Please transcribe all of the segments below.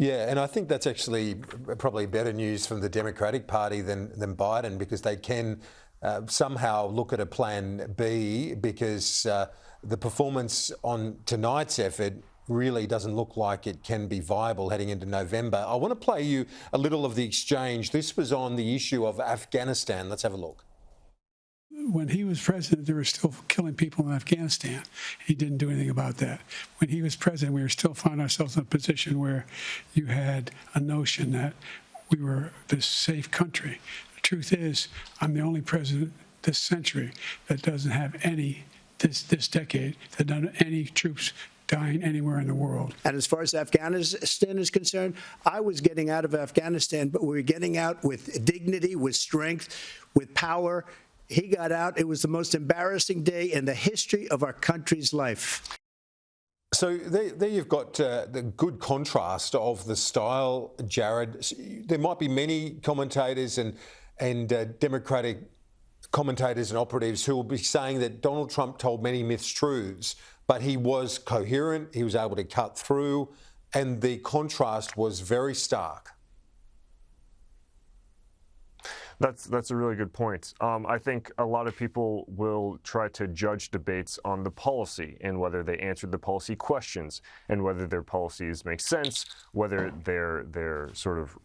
Yeah, and I think that's actually probably better news from the Democratic Party than Biden, because they can somehow look at a plan B, because the performance on tonight's effort really doesn't look like it can be viable heading into November. I want to play you a little of the exchange. This was on the issue of Afghanistan. Let's have a look. When he was president, they were still killing people in Afghanistan. He didn't do anything about that. When he was president, we were still finding ourselves in a position where you had a notion that we were this safe country. The truth is, I'm the only president this century that doesn't have any, this decade, that doesn't have any troops dying anywhere in the world. And as far as Afghanistan is concerned, I was getting out of Afghanistan, but we were getting out with dignity, with strength, with power. He got out. It was the most embarrassing day in the history of our country's life. So there you've got the good contrast of the style, Jared. There might be many commentators and Democratic commentators and operatives who will be saying that Donald Trump told many mistruths, but he was coherent, he was able to cut through, and the contrast was very stark. That's a really good point. I think a lot of people will try to judge debates on the policy and whether they answered the policy questions and whether their policies make sense, whether their sort of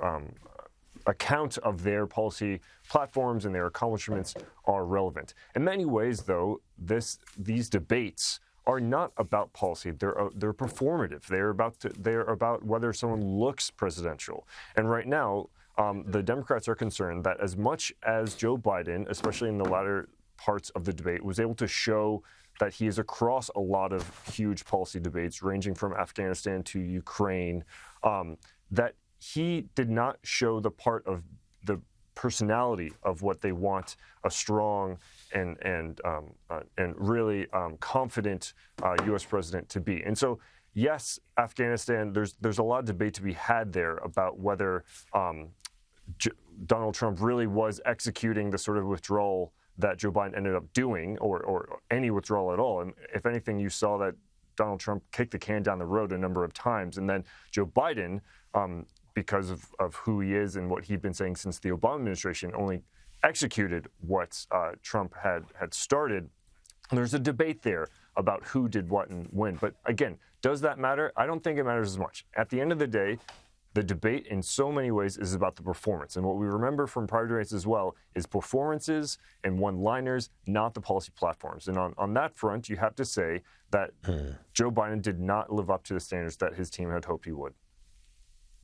account of their policy platforms and their accomplishments are relevant. In many ways, though, these debates are not about policy. They're performative. They're about whether someone looks presidential. And right now, the Democrats are concerned that as much as Joe Biden, especially in the latter parts of the debate, was able to show that he is across a lot of huge policy debates, ranging from Afghanistan to Ukraine, that he did not show the part of the personality of what they want a strong and really confident U.S. president to be. And so, yes, Afghanistan, there's a lot of debate to be had there about whether Donald Trump really was executing the sort of withdrawal that Joe Biden ended up doing, or any withdrawal at all. And if anything, you saw that Donald Trump kicked the can down the road a number of times. And then Joe Biden, because of who he is and what he'd been saying since the Obama administration, only executed what Trump had started. There's a debate there about who did what and when. But again, does that matter? I don't think it matters as much. At the end of the day, the debate in so many ways is about the performance. And what we remember from prior debates as well is performances and one-liners, not the policy platforms. And on that front, you have to say that Joe Biden did not live up to the standards that his team had hoped he would.